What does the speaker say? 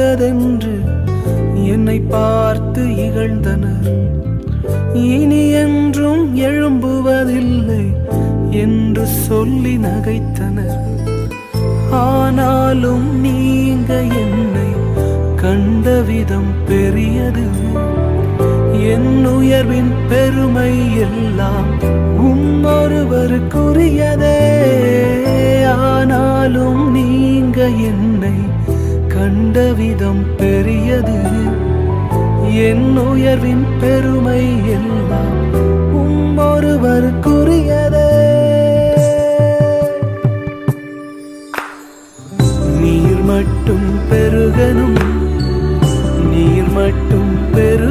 கண்டதென்று என்னை பார்த்து இகழ்ந்தனர். இனி என்றும் எழும்புவதில்லை என்று சொல்லி நகைத்தனர். ஆனாலும் நீங்க என்னை கண்ட விதம் பெரியது. என் உயர்வின் பெருமை எல்லாம் ஒருவருக்குரியதே. ஆனாலும் நீங்க என்னை கண்ட விதம் பெரியது. என் உயர்வின் பெருமை எல்லாம் ஒருவருக்குரியதே. நீர் மட்டும் பெருகணும், நீர் மட்டும் பெரு